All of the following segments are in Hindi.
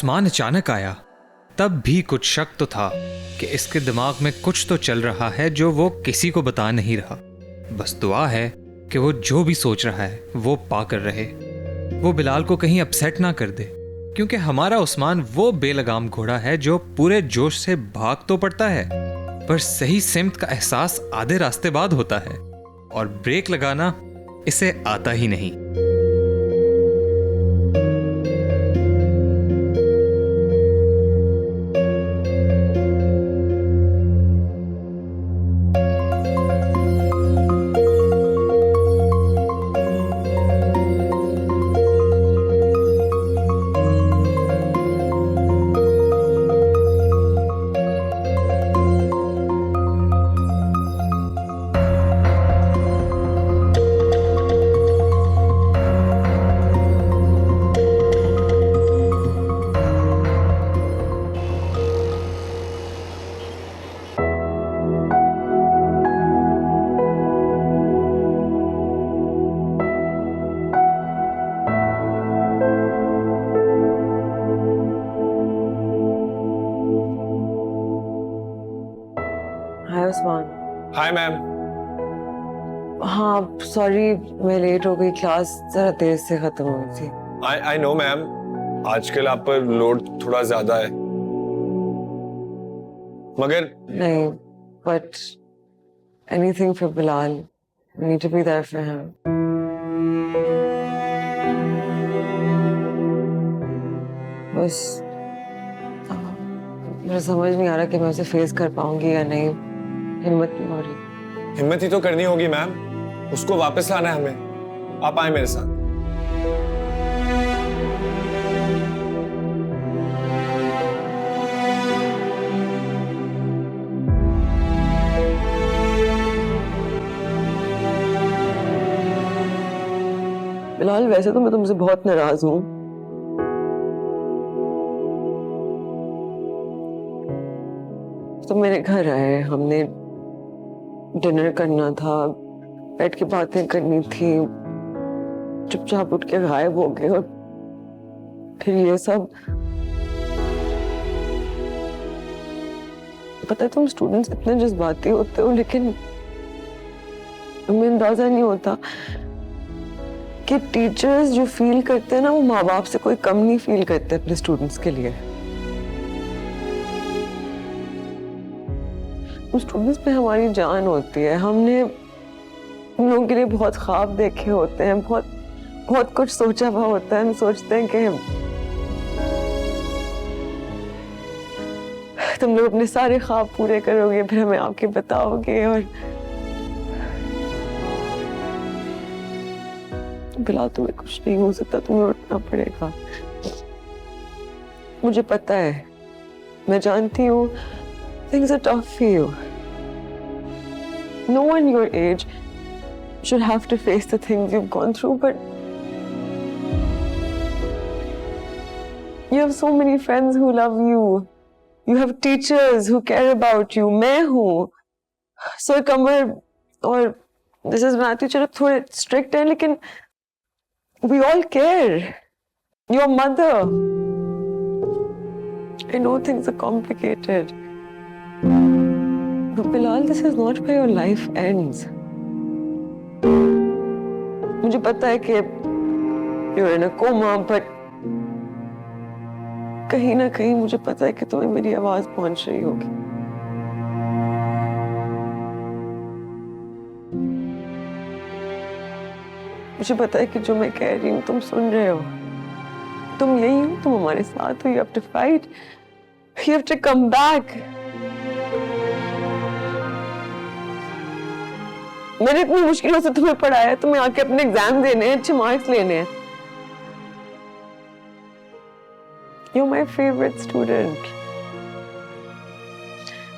उस्मान अचानक आया तब भी कुछ शक तो था कि इसके दिमाग में कुछ तो चल रहा है जो वो किसी को बता नहीं रहा। बस दुआ है कि वो जो भी सोच रहा है वो पाकर रहे, वो बिलाल को कहीं अपसेट ना कर दे, क्योंकि हमारा उस्मान वो बेलगाम घोड़ा है जो पूरे जोश से भाग तो पड़ता है पर सही सिमत का एहसास आधे रास्ते बाद होता है और ब्रेक लगाना इसे आता ही नहीं। हाय उस्मान। Hi ma'am. हाँ सॉरी, मैं लेट हो गई, क्लास जरा देर से खत्म हुई थी। आई नो मैम, आजकल आप पर लोड थोड़ा ज्यादा है, मगर नहीं, but anything for Bilal, need to be there for him. बस मुझे समझ नहीं आ रहा कि मैं उसे फेस कर पाऊंगी या नहीं, हिम्मत नहीं हो रही। हिम्मत ही तो करनी होगी मैम, उसको वापस लाना है हमें। आप आए मेरे साथ। बिलाल वैसे तो मैं तुमसे बहुत नाराज हूँ, तुम मेरे घर आए, हमने डिनर करना था, बैठ के बातें करनी थी, चुपचाप उठ के गायब हो गए और फिर ये सब। पता है तुम स्टूडेंट्स इतने जज्बाती होते हो, लेकिन तुम्हें अंदाजा नहीं होता कि टीचर्स जो फील करते हैं ना, वो माँ बाप से कोई कम नहीं फील करते अपने स्टूडेंट्स के लिए। स्टूडेंट्स पे हमारी जान होती है, हमने उन लोगों के लिए बहुत ख्वाब देखे होते हैं, बहुत बहुत कुछ सोचा हुआ होता है। हम सोचते हैं कि तुम लोग अपने सारे ख्वाब पूरे करोगे, फिर हमें आके बताओगे। और बिलाल तुम्हें कुछ नहीं हो सकता, तुम्हें उठना पड़ेगा। मुझे पता है, मैं जानती हूँ things are tough for you. No one your age should have to face the things you've gone through, but you have so many friends who love you. You have teachers who care about you. मैं हूँ, Sir Kamar और Mrs. Matthew चलो थोड़े strict हैं, लेकिन we all care. Your mother. I know things are complicated. But Bilal, this is not where your life ends. मुझे पता है कि you're in a coma, but कहीं ना कहीं मुझे पता है कि तुम्हें मेरी आवाज पहुंच रही होगी। मुझे पता है कि जो मैं कह रही हूँ तुम सुन रहे हो। तुम यही हो, तुम हमारे साथ हो। You have to fight. You have to come back. मैंने इतनी मुश्किलों से तुम्हें पढ़ाया है, तुम्हें आके अपने एग्जाम देने हैं, अच्छे मार्क्स लेने हैं। You're my favorite student.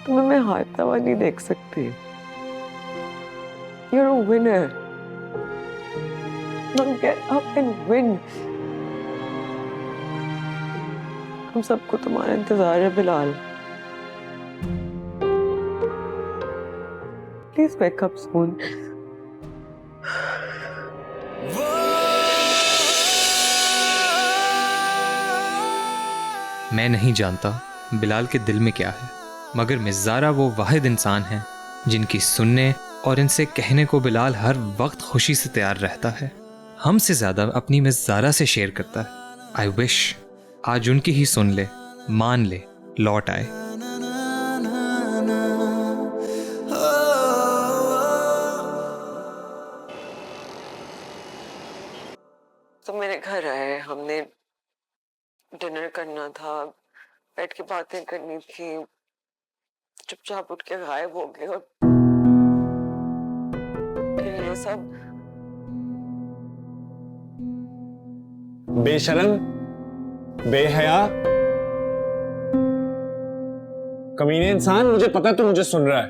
तुम्हें मैं हारता हुआ नहीं देख सकती। You're a winner. Now get up and win. हम सबको तुम्हारा इंतजार है Bilal. Please wake up soon. मैं नहीं जानता बिलाल के दिल में क्या है, मगर मिर्ज़ारा वो वाहिद इंसान है जिनकी सुनने और इनसे कहने को बिलाल हर वक्त खुशी से तैयार रहता है। हमसे ज़्यादा अपनी मिर्ज़ारा से शेयर करता है। आई विश आज उनकी ही सुन ले, मान ले, लौट आए। तो मेरे घर आए, हमने डिनर करना था, बैठ के बातें करनी थी, चुपचाप उठ के गायब हो गए और फिर ये सब। बेशरम, बेहया, कमीने इंसान, मुझे पता है तू मुझे सुन रहा है।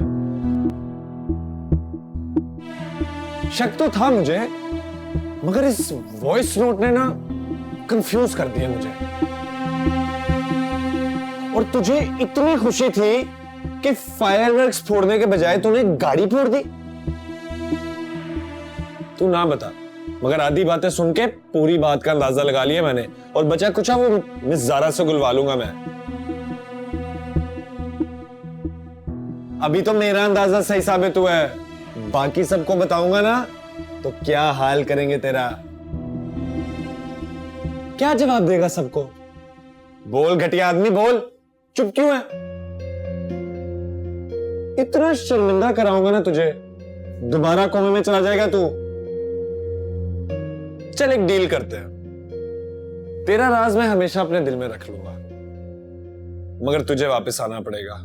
शक तो था मुझे, मगर इस वॉइस नोट ने ना कंफ्यूज कर दिया मुझे। और तुझे इतनी खुशी थी कि फायरवर्क्स फोड़ने के बजाय तूने गाड़ी फोड़ दी। तू ना बता, मगर आधी बातें सुन के पूरी बात का अंदाजा लगा लिया मैंने, और बचा कुछ वो मिस ज़ारा से गुलवा लूंगा मैं। अभी तो मेरा अंदाजा सही साबित हुआ है, बाकी सबको बताऊंगा ना तो क्या हाल करेंगे तेरा। क्या जवाब देगा सबको? बोल घटिया आदमी, बोल, चुप क्यों है? इतना शर्मिंदा कराऊंगा ना तुझे, दोबारा कोमे में चला जाएगा तू। चल एक डील करते हैं, तेरा राज मैं हमेशा अपने दिल में रख लूंगा, मगर तुझे वापस आना पड़ेगा।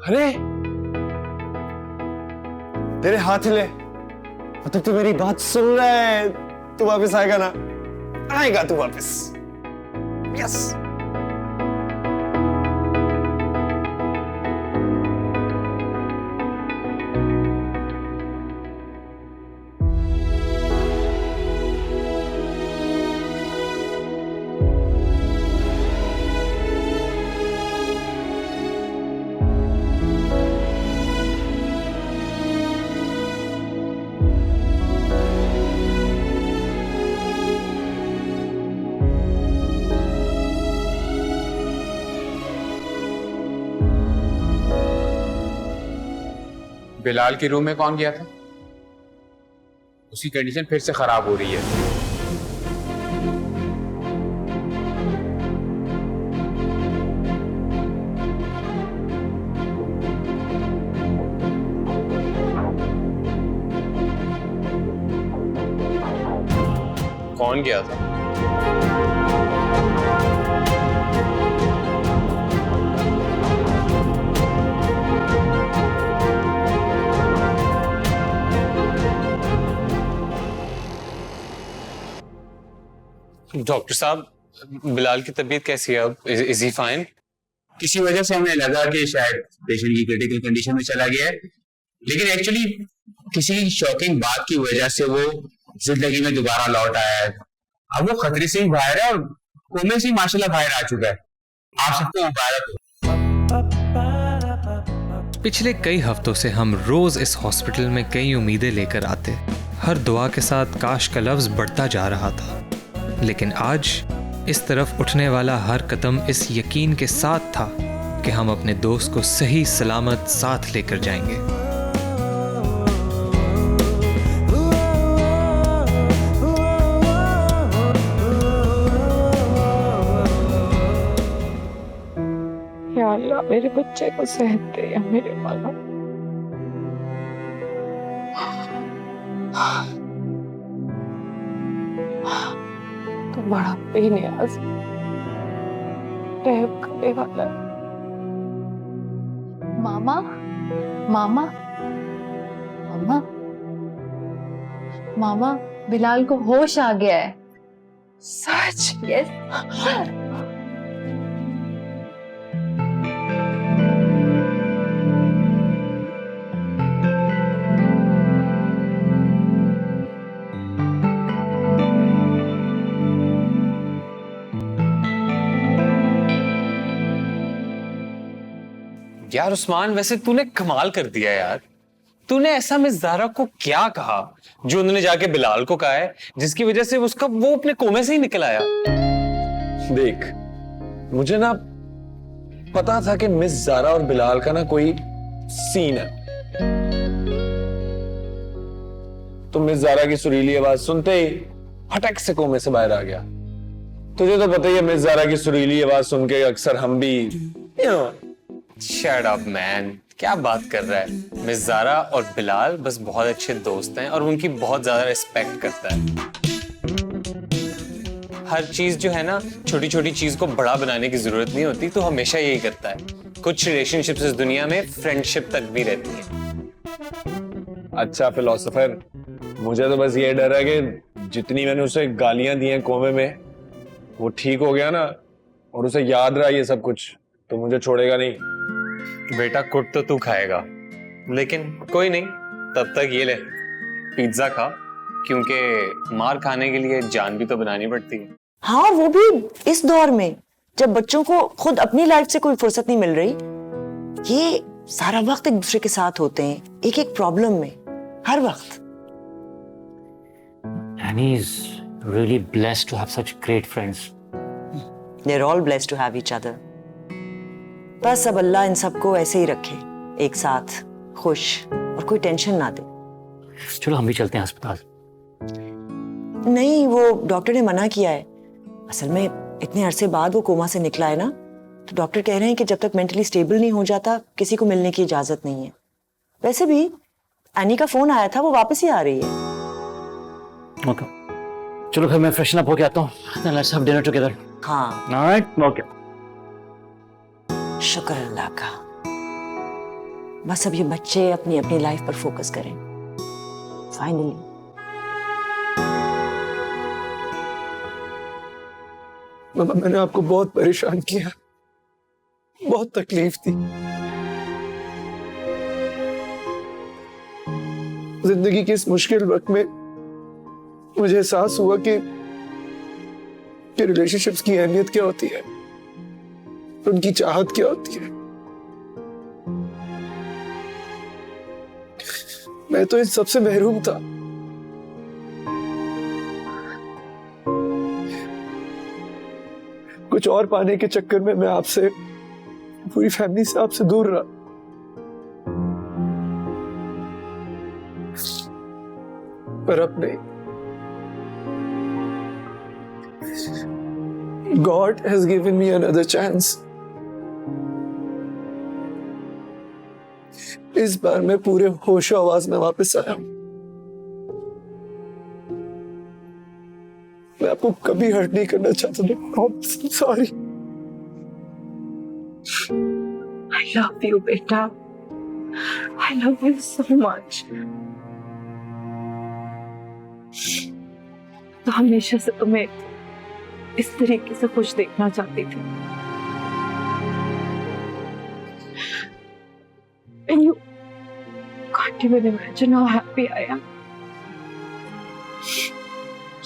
अरे तेरे हाथ हिले, मतलब तू मेरी बात सुन रहा है। तू वापस आएगा ना? आएगा तू वापस, यस। बिलाल के रूम में कौन गया था? उसकी कंडीशन फिर से खराब हो रही है। कौन गया था? डॉक्टर साहब, बिलाल की तबीयत कैसी है अब? Is he fine? किसी वजह से हमें लगा कि शायद पेशेंट की क्रिटिकल कंडीशन में चला गया है, लेकिन एक्चुअली किसी शॉकिंग बात की वजह से वो जिंदगी में दोबारा लौट आया है। अब वो खतरे से ही बाहर है और कोमे से ही माशाल्लाह बाहर आ चुका है। आप सबको मुबारक हो। पिछले कई हफ्तों से हम रोज इस हॉस्पिटल में कई उम्मीदें लेकर आते, हर दुआ के साथ काश का लफ्ज बढ़ता जा रहा था, लेकिन आज इस तरफ उठने वाला हर कदम इस यकीन के साथ था कि हम अपने दोस्त को सही सलामत साथ लेकर जाएंगे। या अल्लाह, मेरे बच्चे को सेहत दे या मेरे वाला। तो बड़ा बेनियाज, रहम करने वाला। मामा, मामा, मामा, मामा, बिलाल को होश आ गया है। सच? यस। यार उस्मान, वैसे तूने कमाल कर दिया यार। तूने ऐसा मिस ज़ारा को क्या कहा जो उन्होंने जाके बिलाल को कहा है, जिसकी वजह से उसका वो अपने कोमे से ही निकल आया? देख, मुझे ना पता था कि मिस ज़ारा और बिलाल का ना कोई सीन है। तो मिस ज़ारा की सुरीली आवाज सुनते ही फटक से कोमे से बाहर आ गया। तुझे तो पता ही है, मिस ज़ारा की सुरीली आवाज सुन के अक्सर हम भी शट अप मैन, क्या बात कर रहा है? मिस ज़ारा और बिलाल बस बहुत अच्छे दोस्त हैं और उनकी बहुत ज्यादा रिस्पेक्ट करता है। हर चीज जो है ना, छोटी छोटी चीज को बड़ा बनाने की जरूरत नहीं होती, तो हमेशा यही करता है। कुछ रिलेशनशिप्स इस दुनिया में फ्रेंडशिप तक भी रहती है। अच्छा फिलोसोफर, मुझे तो बस ये डर है कि जितनी मैंने उसे गालियां दी हैं कोमे में, वो ठीक हो गया ना और उसे याद रहा ये सब कुछ, तो मुझे छोड़ेगा नहीं। बेटा कुट तो तू खाएगा, लेकिन कोई नहीं, तब तक ये ले पिज्जा खा, क्योंकि मार खाने के लिए जान भी तो बनानी पड़ती है। हाँ, वो भी इस दौर में जब बच्चों को खुद अपनी लाइफ से कोई फुर्सत नहीं मिल रही। ये सारा वक्त एक दूसरे के साथ होते हैं, एक एक प्रॉब्लम में, हर वक्त। Annie is really blessed to have such great friends. They're all blessed to have each other. बस अब अल्लाह इन सबको ऐसे ही रखे, एक साथ, खुश, और कोई टेंशन ना दे। चलो हम भी चलते हैं अस्पताल। नहीं, वो डॉक्टर ने मना किया है। असल में इतने अरसे बाद वो कोमा से निकला है ना, तो डॉक्टर कह रहे हैं कि जब तक मेंटली स्टेबल नहीं हो जाता, किसी को मिलने की इजाजत नहीं है। वैसे भी एनी का फोन आया था, वो वापस ही आ रही है। ओके, चलो फिर मैं फ्रेशन अप होके आता हूँ। Then let's have dinner together. हाँ, Alright? Okay. शुक्र अल्लाह का। बस अब ये बच्चे अपनी अपनी लाइफ पर फोकस करें। फाइनली मामा, मैंने आपको बहुत परेशान किया, बहुत तकलीफ दी। जिंदगी के इस मुश्किल वक्त में मुझे एहसास हुआ कि रिलेशनशिप्स की अहमियत क्या होती है, उनकी चाहत क्या होती है। मैं तो इन सबसे महरूम था। कुछ और पाने के चक्कर में मैं आपसे, पूरी फैमिली से आपसे दूर रहा। पर अब नहीं। God has given me another chance. इस बार मैं पूरे होशो आवाज में वापस आया हूं। मैं आपको कभी हर्ट नहीं करना चाहता था। सॉरी। I love you, बेटा। I love you so much. तो हमेशा से तुम्हें इस तरीके से खुश देखना चाहती थी। And you can't even imagine how happy I am.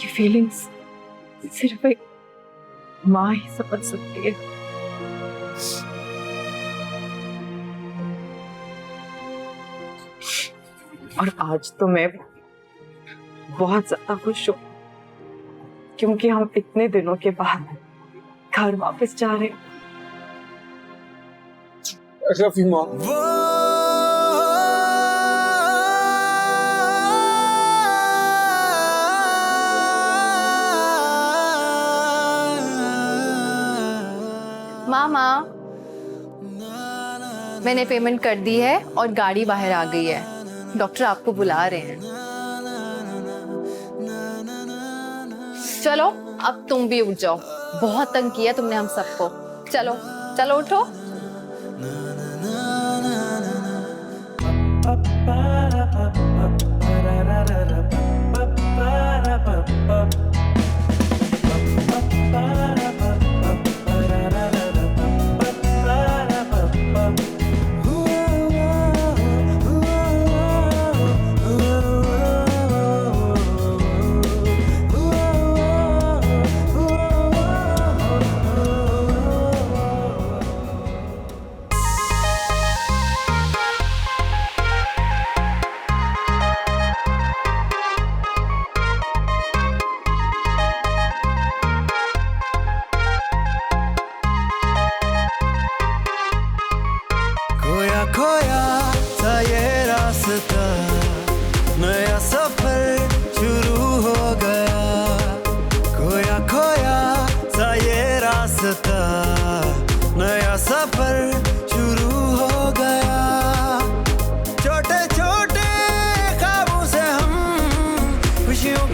ये feelings सिर्फ एक माँ ही समझ सकती है। और आज तो मैं बहुत ज्यादा खुश हूँ, क्योंकि हम इतने दिनों के बाद घर वापस जा रहे हैं। I love you, Mom. मामा, मैंने पेमेंट कर दी है और गाड़ी बाहर आ गई है। डॉक्टर आपको बुला रहे हैं। चलो अब तुम भी उठ जाओ, बहुत तंग किया तुमने हम सबको। चलो चलो उठो।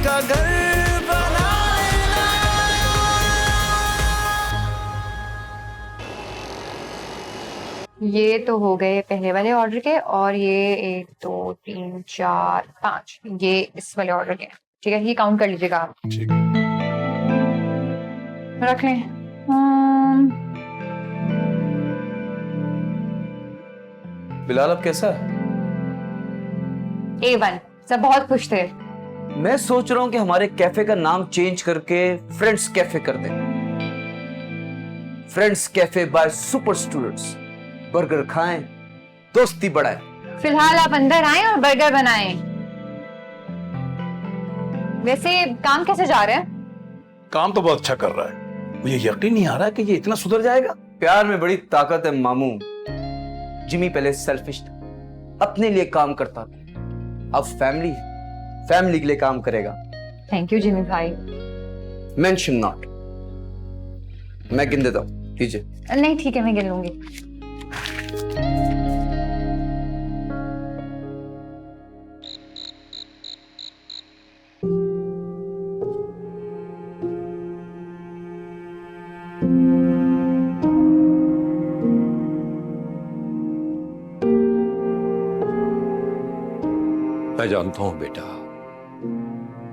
का घर बना लेना। ये तो हो गए पहले वाले ऑर्डर के, और ये 1 2 3 4 5 ये इस वाले ऑर्डर के। ठीक है, ये काउंट कर लीजिएगा आप। रख लें। बिलाल अब कैसा है? A1 सब बहुत खुश थे। मैं सोच रहा हूं कि हमारे कैफे का नाम चेंज करके फ्रेंड्स कैफे कर दें। Friends cafe by super students. Burger खाएं, दोस्ती बढ़ाएं। फिलहाल आप अंदर आएं और बर्गर बनाएं। वैसे काम कैसे जा रहे हैं? काम तो बहुत अच्छा कर रहा है। मुझे यकीन नहीं आ रहा कि ये इतना सुधर जाएगा। प्यार में बड़ी ताकत है मामू। जिमी पहले सेल्फिश था, अपने लिए काम करता था। अब फैमिली के लिए काम करेगा। थैंक यू जिमी भाई। Mention not. मैं गिन देता हूं, लीजिए। नहीं ठीक है, मैं गिन लूंगी। मैं जानता हूं बेटा,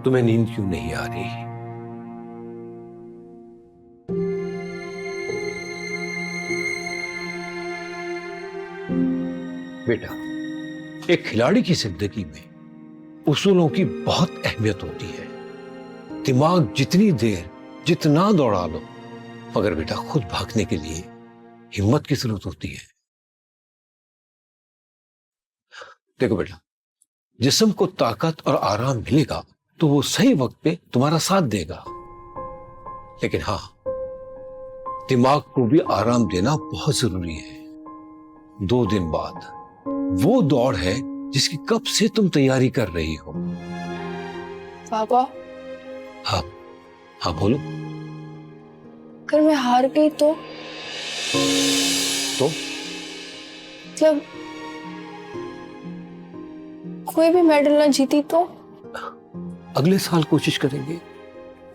तुम्हें नींद क्यों नहीं आ रही। बेटा, एक खिलाड़ी की जिंदगी में उसूलों की बहुत अहमियत होती है। दिमाग जितनी देर जितना दौड़ा लो, मगर बेटा खुद भागने के लिए हिम्मत की जरूरत होती है। देखो बेटा, जिस्म को ताकत और आराम मिलेगा तो वो सही वक्त पे तुम्हारा साथ देगा, लेकिन हाँ, दिमाग को भी आराम देना बहुत जरूरी है। 2 दिन बाद वो दौड़ है जिसकी कब से तुम तैयारी कर रही हो। पापा, हाँ हाँ बोलो। अगर मैं हार गई तो मतलब कोई भी मेडल ना जीती तो? अगले साल कोशिश करेंगे,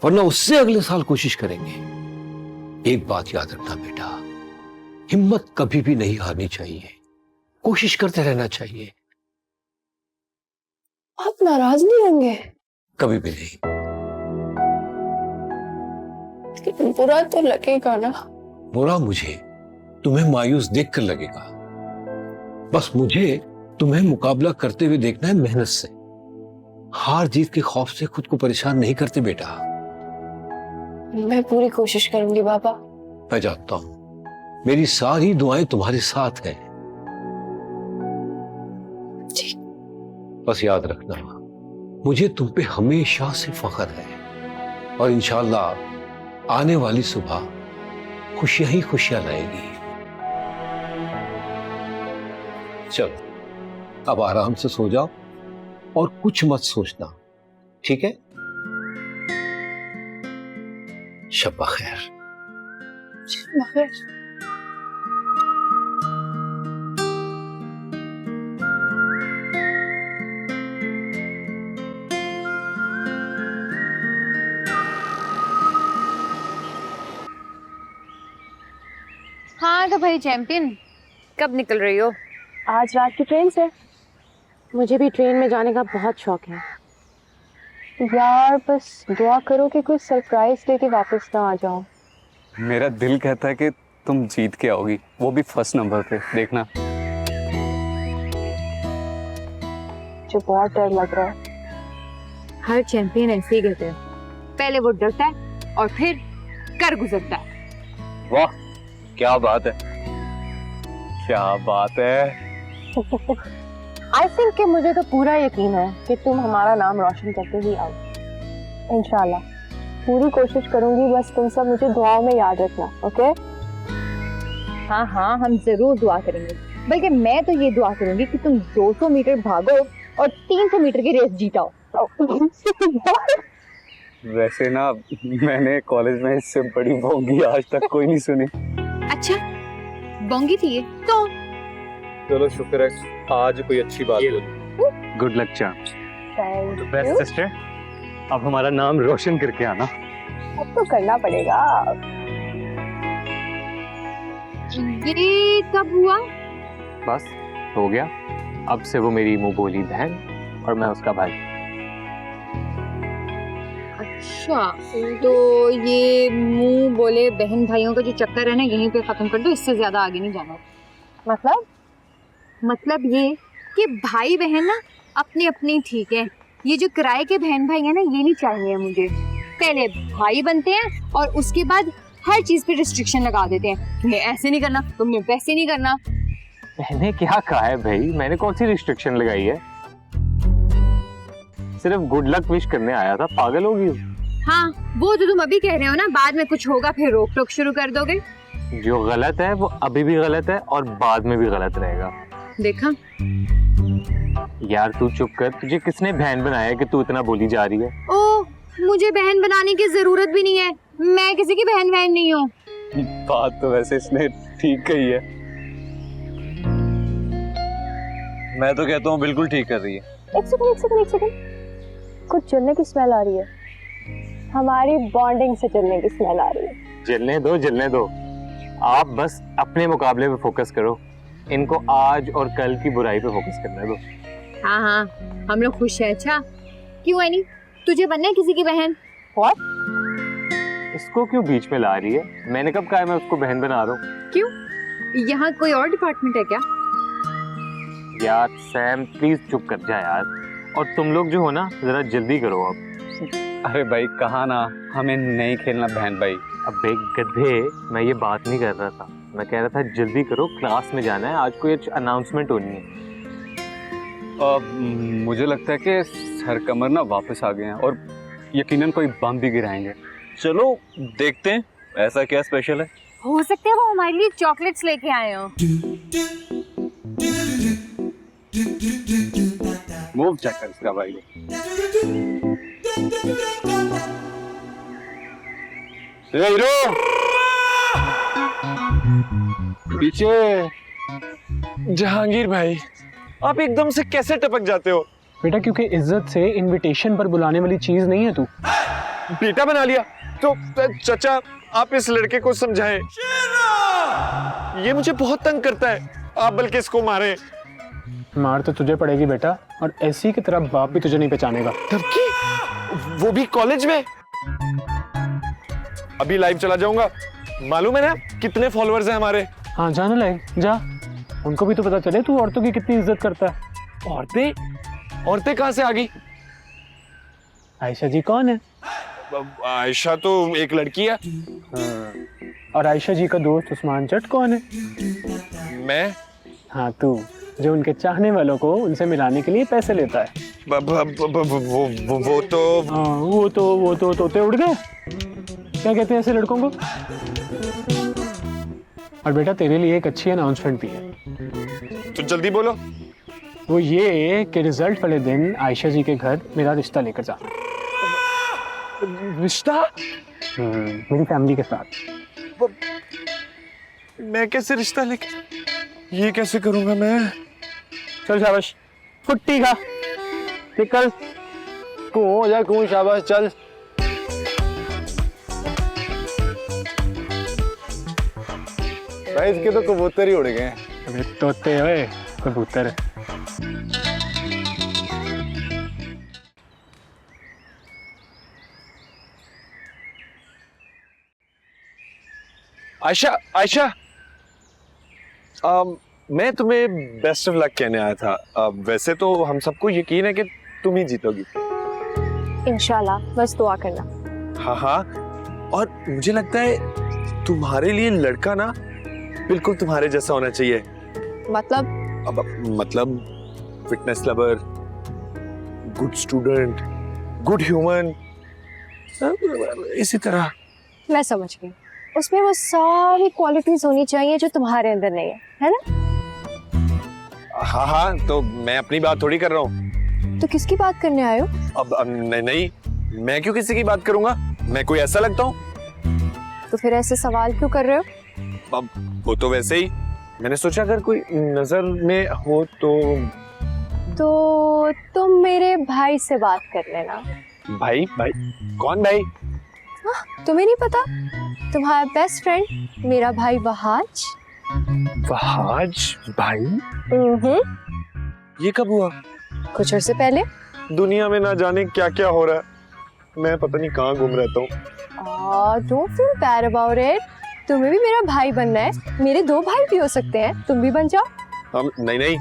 वरना उससे अगले साल कोशिश करेंगे। एक बात याद रखना बेटा, हिम्मत कभी भी नहीं हारनी चाहिए, कोशिश करते रहना चाहिए। आप नाराज नहीं होंगे? कभी भी नहीं। लेकिन बुरा तो लगेगा ना? बुरा मुझे तुम्हें मायूस देखकर लगेगा। बस मुझे तुम्हें मुकाबला करते हुए देखना है मेहनत से। हार जीत के खौफ से खुद को परेशान नहीं करते बेटा। मैं पूरी कोशिश करूंगी पापा। मैं जानता हूं, मेरी सारी दुआएं तुम्हारे साथ हैं। जी। बस याद रखना, मुझे तुम पे हमेशा से फख्र है, और इंशाल्लाह आने वाली सुबह खुशियां ही खुशियां लाएगी। चलो अब आराम से सो जाओ और कुछ मत सोचना, ठीक है? शब्बा खैर। शब्बा खैर। हाँ तो भाई चैंपियन, कब निकल रही हो? आज रात की ट्रेन से। मुझे भी ट्रेन में जाने का बहुत शौक है यार। बस दुआ करो कि कोई सरप्राइज देके वापस ना आ जाओ। मेरा दिल कहता है कि तुम जीत के आओगी, वो भी फर्स्ट नंबर पे। देखना। मुझे बहुत डर लग रहा है। हर चैंपियन ऐसे ही कहते हैं, पहले वो डरता है और फिर कर गुजरता है। वाह क्या बात है, क्या बात है। आई थिंक कि मुझे तो पूरा यकीन है कि तुम हमारा नाम रोशन करके ही आओ। इंशाल्लाह पूरी कोशिश करूंगी, बस तुम सब मुझे दुआओं में याद रखना, ओके? हाँ हाँ हम जरूर दुआ करेंगे, बल्कि मैं तो ये दुआ करूंगी कि तुम 200 मीटर भागो और 300 मीटर की रेस जीताओ। वैसे ना मैंने कॉलेज में इससे बड़ी बोंगी आज तक कोई नहीं सुनी। अच्छा बोंगी थी ये तो? चलो शुक्र है आज कोई अच्छी बात बोली। Good luck chance. Thank best sister. अब हमारा नाम रोशन करके आना। अब तो करना पड़ेगा। ये कब हुआ? बस हो गया, अब से वो मेरी मुंह बोली बहन और मैं उसका भाई। अच्छा, तो ये मुंह बोले बहन भाइयों का जो चक्कर है ना, यहीं पे खत्म कर दो, इससे ज्यादा आगे नहीं जाना। मतलब ये कि भाई बहन ना अपनी अपनी ठीक है, ये जो किराए के बहन भाई है ना, ये नहीं चाहिए मुझे। पहले भाई बनते हैं और उसके बाद हर चीज पे रिस्ट्रिक्शन लगा देते हैं, तुमने ऐसे नहीं करना, तुमने वैसे नहीं करना। मैंने क्या कहा है भाई, मैंने कौन सी रिस्ट्रिक्शन लगाई है? सिर्फ गुड लक विश करने आया था, पागल होगी। हाँ, वो तो तुम अभी कह रहे हो ना, बाद में कुछ होगा फिर रोक टोक शुरू कर दोगे। जो गलत है वो अभी भी गलत है और बाद में भी गलत रहेगा। देखा? यार तू चुप कर, तुझे किसने बहन बनाया कि तू इतना बोली जा रही है? ओ, मुझे बहन बनाने की जरूरत भी नहीं है, मैं किसी की बहन नहीं हूँ। बात तो वैसे इसने ठीक कही है। मैं तो कहता हूँ बिल्कुल ठीक कर रही है। एक सेकंड, कुछ जलने की स्मेल आ रही है। हमारी बॉन्डिंग से जलने की स्मेल आ रही है। जलने दो। आप बस अपने मुकाबले पे फोकस करो, इनको आज और कल की बुराई पे फोकस करने दो। हाँ, हम लोग खुश हैं। अच्छा, क्यों है नहीं? तुझे बनना है किसी की बहन? और इसको क्यों बीच में ला रही है? मैंने कब कहा है मैं उसको बहन बना रहा हूँ? क्यों? यहाँ कोई और डिपार्टमेंट है क्या? यार सैम प्लीज चुप कर जा यार, और तुम लोग जो हो ना, जरा जल्दी करो अब। अरे भाई कहा ना, हमें नहीं खेलना बहन भाई। अब गधे, मैं ये बात नहीं कर रहा था, मैं कह रहा था जल्दी करो, क्लास में जाना है, आज कोई अनाउंसमेंट होनी है। मुझे लगता है कि सर कमर ना वापस आ गए हैं और यकीनन कोई बम भी गिराएंगे। चलो देखते हैं ऐसा क्या स्पेशल है। हो सकता है वो हमारे लिए चॉकलेट्स लेके आए हो। मूव चेक कर इसका भाई। हीरो पीछे। जहांगीर भाई, आप एकदम से कैसे टपक जाते हो? बेटा क्योंकि इज्जत से इनविटेशन पर बुलाने वाली चीज नहीं है तू। बेटा बना लिया तो चचा आप इस लड़के को समझाएं, ये मुझे बहुत तंग करता है। आप बल्कि इसको मारें। मार तो तुझे पड़ेगी बेटा, और ऐसी की तरह बाप भी तुझे नहीं पहचानेगा। टर्की, वो भी कॉलेज में? अभी लाइव चला जाऊंगा। मालूम है ना कितने फॉलोअर्स हैं हमारे? हाँ जाना लाइव जा, उनको भी तो पता चले तू औरतों की कितनी इज्जत करता है। औरतें कहाँ से आ गई? आयशा जी कौन है? आयशा तो एक लड़की है। हाँ। और आयशा जी का दोस्त उस्मान चट कौन है? मैं। हाँ तू, जो उनके चाहने वालों को उनसे मिलाने के लिए पैसे लेता है। वो तो तोते उड़ गए, क्या कहते हैं ऐसे लड़कों को। और बेटा तेरे लिए एक अच्छी अनाउंसमेंट भी है, तो जल्दी बोलो। वो ये कि रिजल्ट वाले दिन आयशा जी के घर मेरा रिश्ता लेकर जा। रिश्ता? मेरी फैमिली के साथ। मैं कैसे रिश्ता लेके, ये कैसे करूंगा मैं? चल शाबाश, फुट्टी खा, निकल। हो जा कूं, शाबाश चल। भाई इसके तो कबूतर ही उड़ गए। अबे तोते ओए, कबूतर है। आयशा, मैं तुम्हें बेस्ट ऑफ लक कहने आया था। वैसे तो हम सबको यकीन है कि तुम ही जीतोगी। इंशाल्लाह, बस दुआ करना। हाँ, और मुझे लगता है तुम्हारे लिए लड़का ना बिल्कुल तुम्हारे जैसा होना चाहिए। मतलब fitness lover, good student, good human, इसी तरह। मैं समझ गई, उसमें वो सारी क्वालिटीज होनी चाहिए जो तुम्हारे अंदर नहीं है ना? हाँ, तो मैं अपनी बात थोड़ी कर रहा हूँ। तो किसकी बात करने आए हो? अब नहीं, मैं क्यों किसी की बात करूंगा? मैं कोई ऐसा लगता हूँ? तो फिर ऐसे सवाल क्यों कर रहे हो? अब वो तो वैसे ही, मैंने सोचा अगर कोई नजर में हो तो तुम मेरे भाई से बात कर लेना, भाई भाई कौन भाई? तुम्हें नहीं पता? तुम्हारा बेस्ट फ्रेंड मेरा भाई वहाज। वहाज भाई? ये कब हुआ? कुछ अर्से पहले। दुनिया में ना जाने क्या क्या हो रहा है, मैं पता नहीं कहाँ घूम रहता हूँ। Don't feel bad about it. तुम्हें भी मेरा भाई बनना है, मेरे 2 भाई भी हो सकते हैं, तुम भी बन जाओ। हम नहीं नहीं,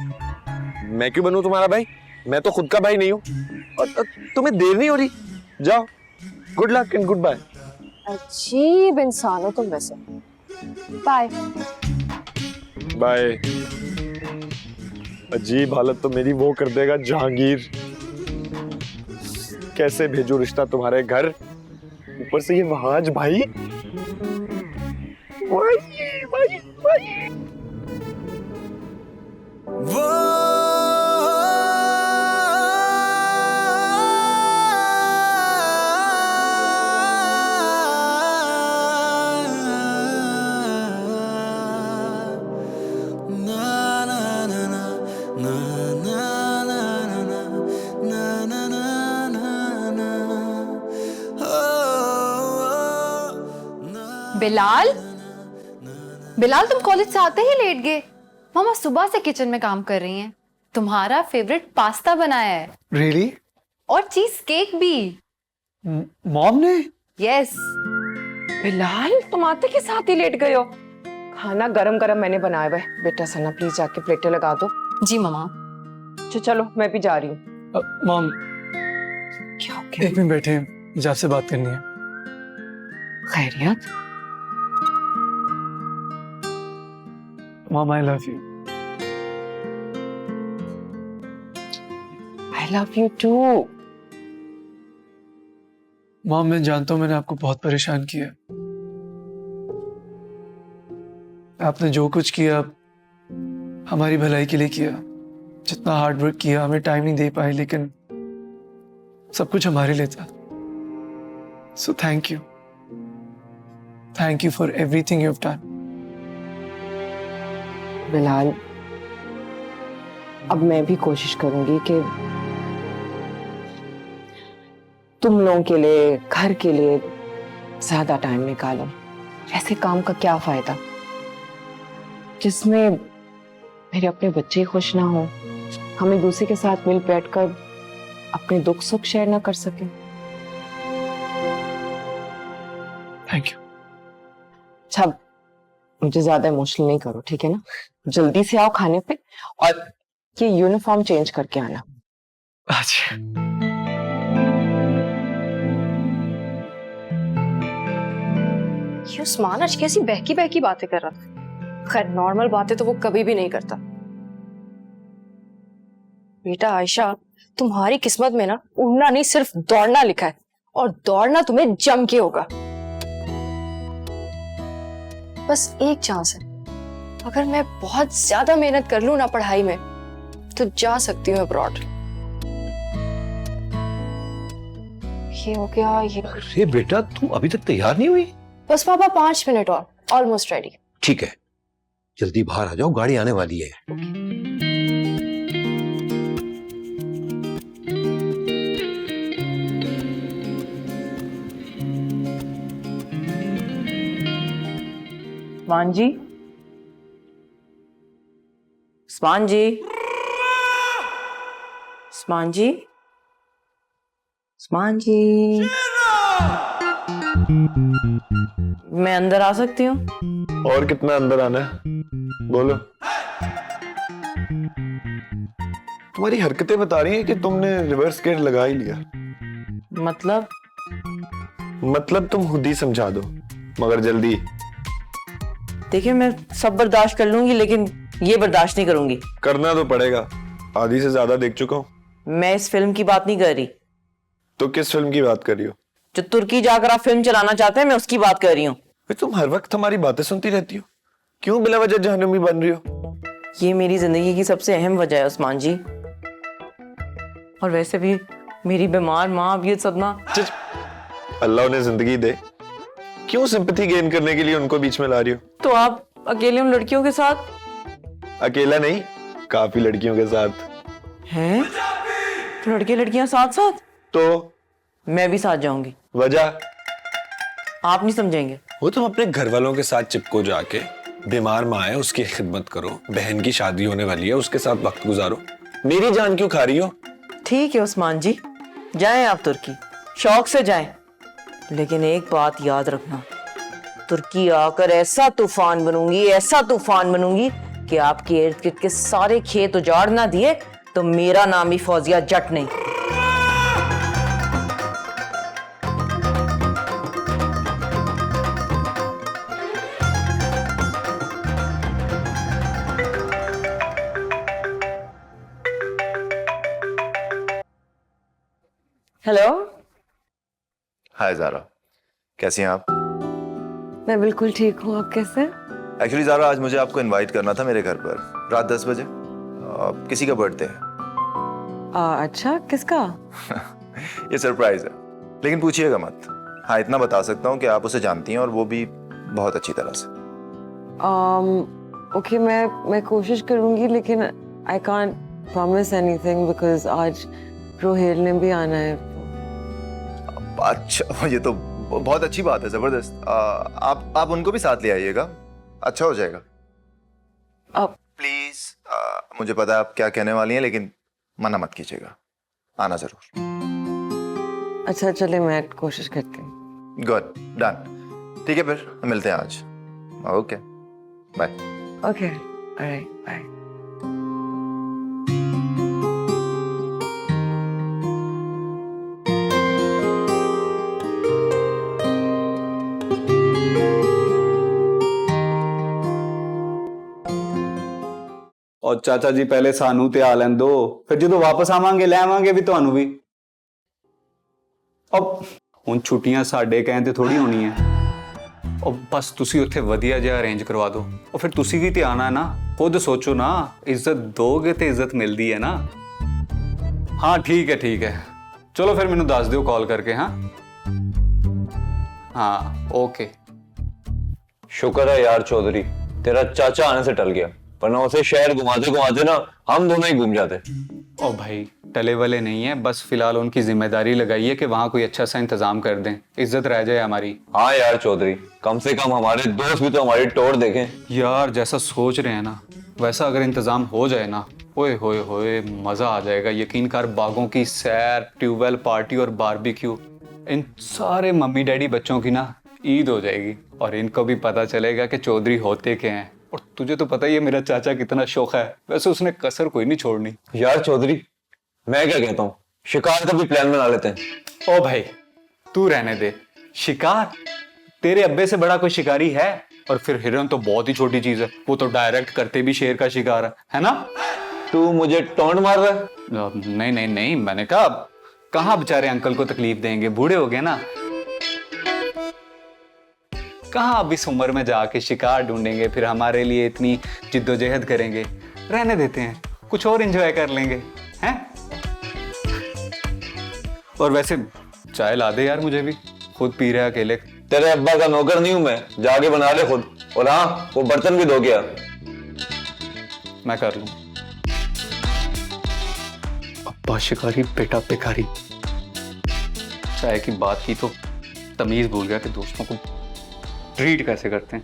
मैं क्यों बनूं तुम्हारा भाई? मैं तो खुद का भाई नहीं हूँ। और तुम्हें देर नहीं हो रही? जाओ, good luck and good bye. अजीब इंसान हो तुम वैसे। Bye bye. अजीब हालत तो मेरी वो कर देगा जहांगीर। कैसे भेजूं रिश्ता तुम्हारे घर, ऊपर से ये वहाज भाई। वो बिलाल, बिलाल तुम कॉलेज से आते ही लेट गए। मामा सुबह से किचन में काम कर रही हैं। तुम्हारा फेवरेट पास्ता बनाया है। Really? और चीज केक भी। मॉम ने? यस। बिलाल तुम आते के साथ ही लेट गए हो। खाना गरम गरम मैंने बनाया हुआ है। बेटा सना प्लीज जाके प्लेटें लगा दो। जी मामा। चलो मैं भी जा रही हूँ। मॉम क्या हो गया? एक मिनट बैठे, मुझे आपसे बात करनी है। खैरियत? Mom I love you. I love you too. Mom मैं जानता हूं मैंने आपको बहुत परेशान किया। आपने जो कुछ किया हमारी भलाई के लिए किया। जितना हार्ड वर्क किया, हमें टाइम नहीं दे पाए, लेकिन सब कुछ हमारे लिए था। So thank you. Thank you for everything you have done. Bilal अब मैं भी कोशिश करूंगी कि तुम लोगों के लिए, घर के लिए ज्यादा टाइम निकालो। ऐसे काम का क्या फायदा जिसमें मेरे अपने बच्चे खुश ना हो, हम एक दूसरे के साथ मिल बैठकर अपने दुख सुख शेयर ना कर सके। Thank you. अच्छा मुझे ज्यादा इमोशनल नहीं करो, ठीक है ना? जल्दी से आओ खाने पे और ये यूनिफॉर्म चेंज करके आना। अच्छा। ये उस्मान आज कैसी बहकी बहकी बातें कर रहा था। खैर नॉर्मल बातें तो वो कभी भी नहीं करता। बेटा आयशा, तुम्हारी किस्मत में ना उड़ना नहीं सिर्फ दौड़ना लिखा है, और दौड़ना तुम्हें जम के होगा। बस एक चांस है, अगर मैं बहुत ज्यादा मेहनत कर लूं ना पढ़ाई में तो जा सकती हूँ अब्रॉड। ये हो गया ये। अरे बेटा तुम अभी तक तैयार नहीं हुई? बस पापा 5 मिनट और, ऑलमोस्ट रेडी। ठीक है, जल्दी बाहर आ जाओ, गाड़ी आने वाली है। उस्मान जी, उस्मान जी, उस्मान जी, उस्मान जी, मैं अंदर आ सकती हूँ? और कितना अंदर आना है बोलो। तुम्हारी हरकतें बता रही हैं कि तुमने रिवर्स गियर लगा ही लिया। मतलब तुम खुद ही समझा दो, मगर जल्दी। देखिए मैं सब बर्दाश्त कर लूंगी, लेकिन ये बर्दाश्त नहीं करूंगी। करना तो पड़ेगा, आधी से ज्यादा देख चुका हूँ। मैं इस फिल्म की बात नहीं कर रही। तो किस फिल्म की बात कर रही हो? जो तुर्की जाकर आप फिल्म चलाना चाहते हैं, मैं उसकी बात कर रही हूँ। तुम हर वक्त हमारी बातें सुनती रहती हो, क्यों बिला वजह जहन्नमी बन रही हो? ये मेरी जिंदगी की सबसे अहम वजह है उस्मान जी। और वैसे भी मेरी बीमार माँ अब ये सदमा। अल्लाह उन्हें जिंदगी दे, क्यों सिंपैथी गेन करने के लिए उनको बीच में ला रही हो? तो आप अकेले उन लड़कियों के साथ? अकेला नहीं, काफी लड़कियों के साथ। हैं? तो लड़के लड़कियां साथ साथ? तो मैं भी साथ जाऊंगी। वजह? आप नहीं समझेंगे। वो तुम अपने घर वालों के साथ चिपको जाके, बीमार माँ है उसकी खिदमत करो, बहन की शादी होने वाली है उसके साथ वक्त गुजारो। मेरी जान क्यों खा रही हो? ठीक है उस्मान जी, जाएं आप तुर्की, शौक से जाएं, लेकिन एक बात याद रखना, तुर्की आकर ऐसा तूफान बनूंगी कि आपके इर्द गिर्द के सारे खेत उजाड़ ना दिए तो मेरा नाम ही फौजिया जट नहीं। हेलो। हाय ज़ारा, कैसी हैं आप? मैं बिल्कुल ठीक हूँ, आप कैसे? एक्चुअली ज़ारा, आज मुझे आपको इनवाइट करना था मेरे घर पर रात 10 बजे। किसी का बर्थडे है। अच्छा, किसका? ये सरप्राइज है, लेकिन पूछिएगा मत। हाँ, इतना बता सकता हूँ कि आप उसे जानती हैं और वो भी बहुत अच्छी तरह से। ओके, मैं कोशिश करूँगी, लेकिन I can't promise anything because आज रोहेल ने भी आना है। अच्छा, ये तो बहुत अच्छी बात है, जबरदस्त। आप उनको भी साथ ले आइएगा, अच्छा हो जाएगा। प्लीज, मुझे पता है आप क्या कहने वाली हैं, लेकिन मना मत कीजिएगा, आना जरूर। अच्छा चले, मैं कोशिश करती हूँ। Good, done. ठीक है, फिर मिलते हैं आज। Okay, bye. Okay, alright, bye. और चाचा जी पहले सानू ते आ लैन दो, फिर जो वापस आवांगे ले आवांगे भी ਤੁਹਾਨੂੰ भी। अब ਹੁਣ ਛੁੱਟੀਆਂ ਸਾਡੇ ਕਹਿਣ ਤੇ ਥੋੜੀ ਹੋਣੀ ਹੈ। ਉਹ ਬਸ ਤੁਸੀਂ ਉੱਥੇ ਵਧੀਆ ਜਿਹਾ ਅਰੇਂਜ ਕਰਵਾ ਦਿਓ। ਉਹ ਫਿਰ ਤੁਸੀਂ ਵੀ ਤੇ ਆਣਾ ਹੈ ਨਾ, ਖੁਦ ਸੋਚੋ ਨਾ, ਇੱਜ਼ਤ ਦੋਗੇ ਤੇ ਇੱਜ਼ਤ ਮਿਲਦੀ ਹੈ ਨਾ। ਹਾਂ ਠੀਕ ਹੈ, ਚਲੋ ਫਿਰ ਮੈਨੂੰ ਦੱਸ ਦਿਓ ਕਾਲ ਕਰਕੇ। हाँ ओके। शुक्र है यार चौधरी, तेरा चाचा आने से टल गया, वरना उसे शहर घुमाते घुमाते ना हम दोनों ही घूम जाते। ओ भाई, टले वाले नहीं है, बस फिलहाल उनकी जिम्मेदारी लगाई है कि वहाँ कोई अच्छा सा इंतजाम कर दें, इज्जत रह जाए हमारी। हाँ यार चौधरी, कम से कम हमारे दोस्त भी तो हमारी टोर देखें। यार जैसा सोच रहे हैं ना, वैसा अगर इंतजाम हो जाए ना, ओए होए होए मजा आ जाएगा। यकीन कर, बागों की सैर, ट्यूबवेल पार्टी और बारबेक्यू, इन सारे मम्मी डैडी बच्चों की ना ईद हो जाएगी, और इनको भी पता चलेगा कि चौधरी होते क्या हैं। और तुझे तो पता ही है मेरा चाचा कितना शौक है, वैसे उसने कसर कोई नहीं छोड़नी। यार चौधरी, मैं क्या कहता हूँ, शिकार का भी प्लान बना लेते हैं। ओ भाई तू रहने दे, शिकार? तेरे अब्बे से बड़ा कोई शिकारी है? और फिर हिरन तो बहुत ही छोटी चीज है, वो तो डायरेक्ट करते भी शेर का शिकार है ना? तू मुझे टोंट मार रहा है? नहीं, मैंने कहा कहाँ बेचारे अंकल को तकलीफ देंगे, बूढ़े हो गए ना, कहाँ अब इस उम्र में जाके शिकार ढूंढेंगे, फिर हमारे लिए इतनी जिद्दोजहद करेंगे। रहने देते हैं, कुछ और एंजॉय कर लेंगे, हैं? और वैसे चाय ला दे यार, मुझे भी, खुद पी रहा अकेले। तेरे अब्बा का नौकर नहीं हूं मैं, जाके बना ले खुद। और हाँ, वो बर्तन भी धो गया। मैं कर लूं। अब्बा शिकारी, बेटा बेकारी। चाय की बात की तो तमीज भूल गया कि दोस्तों को ट्रीट कैसे करते हैं।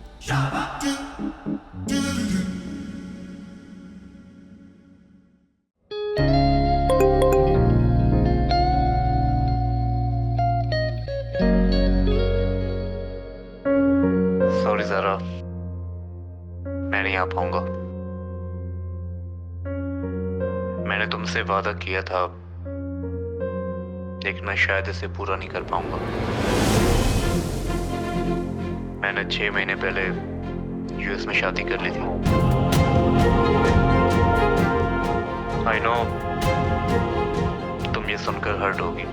सॉरी ज़रा, मैं नहीं आ पाऊंगा। मैंने तुमसे वादा किया था, लेकिन मैं शायद इसे पूरा नहीं कर पाऊंगा। मैंने 6 महीने पहले यूएस में शादी कर ली थी। आई नो तुम ये सुनकर हर्ट होगी,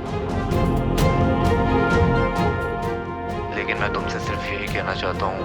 लेकिन मैं तुमसे सिर्फ यही कहना चाहता हूँ